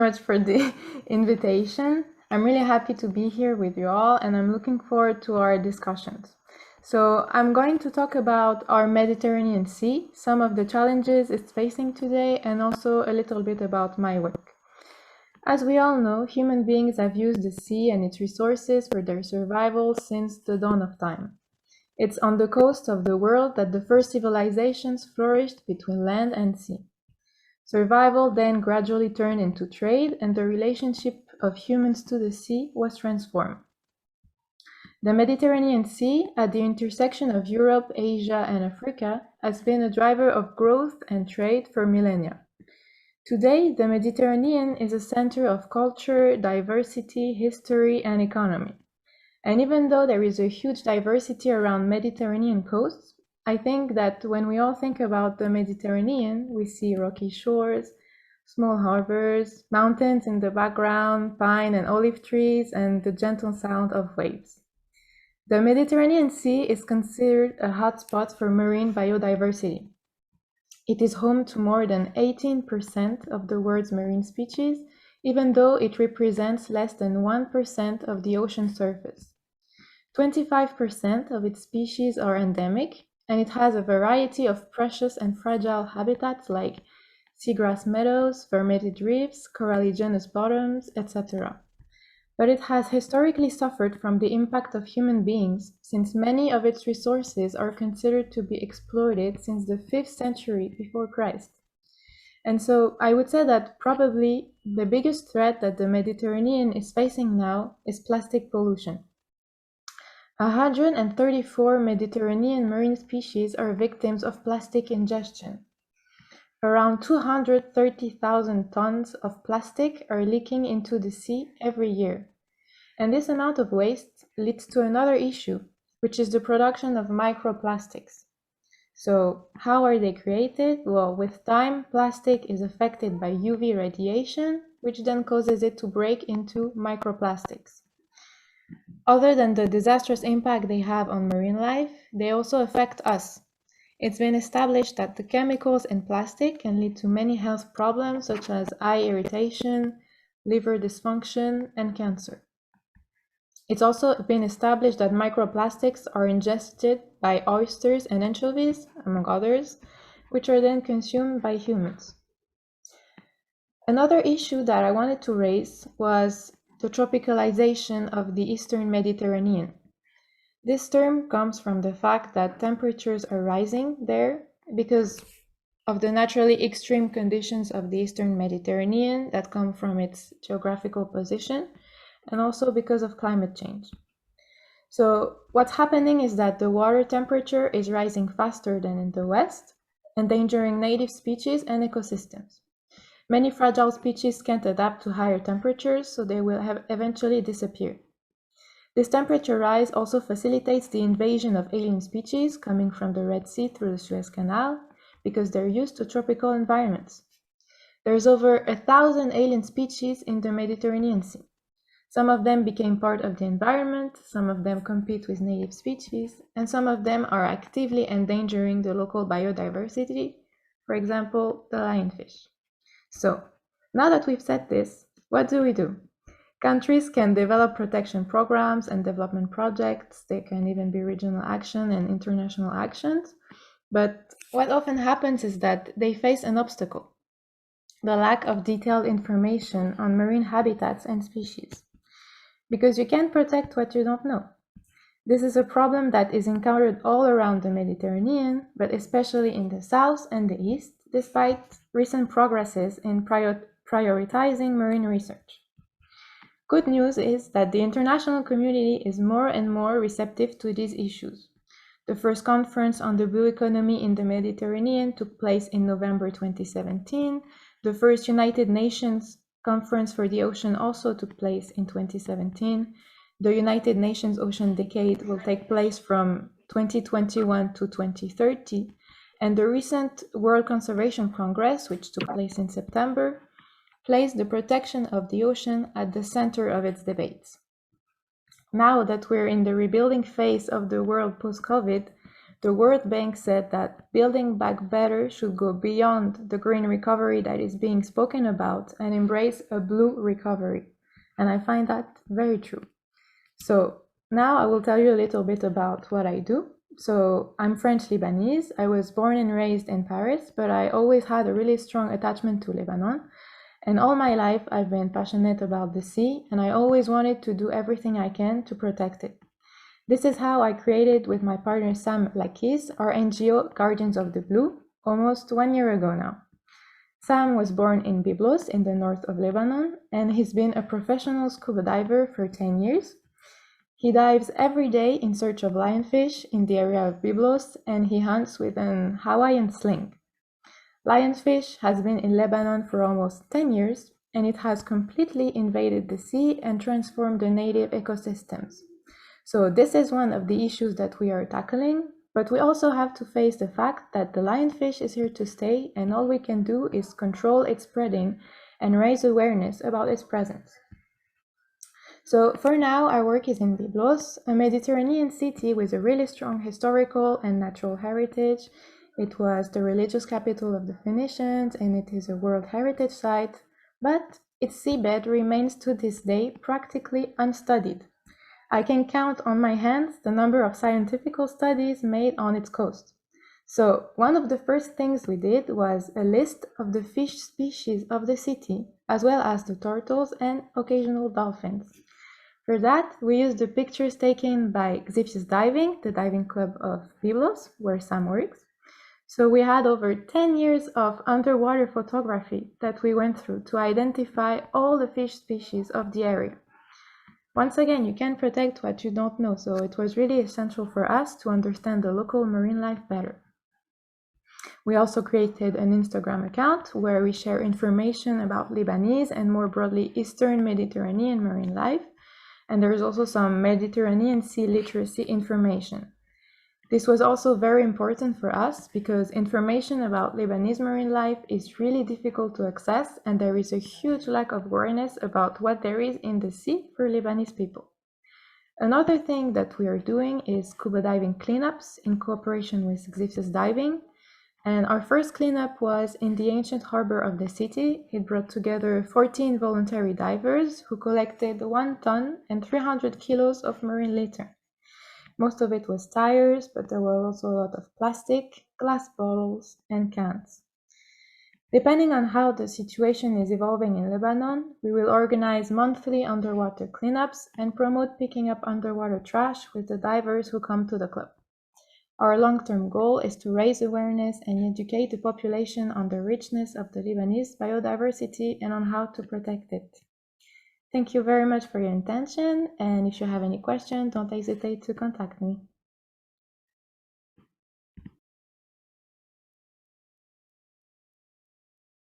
Much for the invitation. I'm really happy to be here with you all, and I'm looking forward to our discussions. So I'm going to talk about our Mediterranean Sea, some of the challenges it's facing today, and also a little bit about my work. As we all know, human beings have used the sea and its resources for their survival since the dawn of time. It's on the coast of the world that the first civilizations flourished between land and sea. Survival then gradually turned into trade, and the relationship of humans to the sea was transformed. The Mediterranean Sea, at the intersection of Europe, Asia, and Africa, has been a driver of growth and trade for millennia. Today, the Mediterranean is a center of culture, diversity, history, and economy. And even though there is a huge diversity around Mediterranean coasts, I think that when we all think about the Mediterranean, we see rocky shores, small harbors, mountains in the background, pine and olive trees, and the gentle sound of waves. The Mediterranean Sea is considered a hotspot for marine biodiversity. It is home to more than 18% of the world's marine species, even though it represents less than 1% of the ocean surface. 25% of its species are endemic, and it has a variety of precious and fragile habitats like seagrass meadows, vermeted reefs, coralligenous bottoms, etc. But it has historically suffered from the impact of human beings, since many of its resources are considered to be exploited since the 5th century before Christ. And so I would say that probably the biggest threat that the Mediterranean is facing now is plastic pollution. 134 Mediterranean marine species are victims of plastic ingestion. Around 230,000 tons of plastic are leaking into the sea every year. And this amount of waste leads to another issue, which is the production of microplastics. So how are they created? Well, with time, plastic is affected by UV radiation, which then causes it to break into microplastics. Other than the disastrous impact they have on marine life, they also affect us. It's been established that the chemicals in plastic can lead to many health problems such as eye irritation, liver dysfunction, and cancer. It's also been established that microplastics are ingested by oysters and anchovies, among others, which are then consumed by humans. Another issue that I wanted to raise was the tropicalization of the Eastern Mediterranean. This term comes from the fact that temperatures are rising there because of the naturally extreme conditions of the Eastern Mediterranean that come from its geographical position, and also because of climate change. So what's happening is that the water temperature is rising faster than in the West, endangering native species and ecosystems. Many fragile species can't adapt to higher temperatures, so they will have eventually disappear. This temperature rise also facilitates the invasion of alien species coming from the Red Sea through the Suez Canal, because they're used to tropical environments. There's over 1,000 alien species in the Mediterranean Sea. Some of them became part of the environment, some of them compete with native species, and some of them are actively endangering the local biodiversity, for example, the lionfish. So, now that we've said this, what do? Countries can develop protection programs and development projects. They can even be regional action and international actions. But what often happens is that they face an obstacle: the lack of detailed information on marine habitats and species. Because you can't protect what you don't know. This is a problem that is encountered all around the Mediterranean, but especially in the south and the east, despite recent progresses in prioritizing marine research. Good news is that the international community is more and more receptive to these issues. The first conference on the blue economy in the Mediterranean took place in November 2017. The first United Nations Conference for the Ocean also took place in 2017. The United Nations Ocean Decade will take place from 2021 to 2030. And the recent World Conservation Congress, which took place in September, placed the protection of the ocean at the center of its debates. Now that we're in the rebuilding phase of the world post-COVID, the World Bank said that building back better should go beyond the green recovery that is being spoken about and embrace a blue recovery. And I find that very true. So now I will tell you a little bit about what I do. So I'm French Lebanese. I was born and raised in Paris, but I always had a really strong attachment to Lebanon. And all my life I've been passionate about the sea, and I always wanted to do everything I can to protect it. This is how I created with my partner Sam Lakis our NGO Guardians of the Blue almost 1 year ago now. Sam was born in Byblos in the north of Lebanon, and he's been a professional scuba diver for 10 years. He dives every day in search of lionfish in the area of Byblos, and he hunts with an Hawaiian sling. Lionfish has been in Lebanon for almost 10 years, and it has completely invaded the sea and transformed the native ecosystems. So this is one of the issues that we are tackling, but we also have to face the fact that the lionfish is here to stay, and all we can do is control its spreading and raise awareness about its presence. So for now, our work is in Byblos, a Mediterranean city with a really strong historical and natural heritage. It was the religious capital of the Phoenicians, and it is a World Heritage Site, but its seabed remains to this day practically unstudied. I can count on my hands the number of scientific studies made on its coast. So one of the first things we did was a list of the fish species of the city, as well as the turtles and occasional dolphins. For that, we used the pictures taken by Xipsius Diving, the diving club of Byblos, where Sam works. So we had over 10 years of underwater photography that we went through to identify all the fish species of the area. Once again, you can't protect what you don't know, so it was really essential for us to understand the local marine life better. We also created an Instagram account where we share information about Lebanese and more broadly Eastern Mediterranean marine life, and there is also some Mediterranean sea literacy information. This was also very important for us because information about Lebanese marine life is really difficult to access, and there is a huge lack of awareness about what there is in the sea for Lebanese people. Another thing that we are doing is scuba diving cleanups in cooperation with Xipsius Diving. And our first cleanup was in the ancient harbor of the city. It brought together 14 voluntary divers who collected 1 ton and 300 kilos of marine litter. Most of it was tires, but there were also a lot of plastic, glass bottles, and cans. Depending on how the situation is evolving in Lebanon, we will organize monthly underwater cleanups and promote picking up underwater trash with the divers who come to the club. Our long-term goal is to raise awareness and educate the population on the richness of the Lebanese biodiversity and on how to protect it. Thank you very much for your attention, and if you have any questions, don't hesitate to contact me.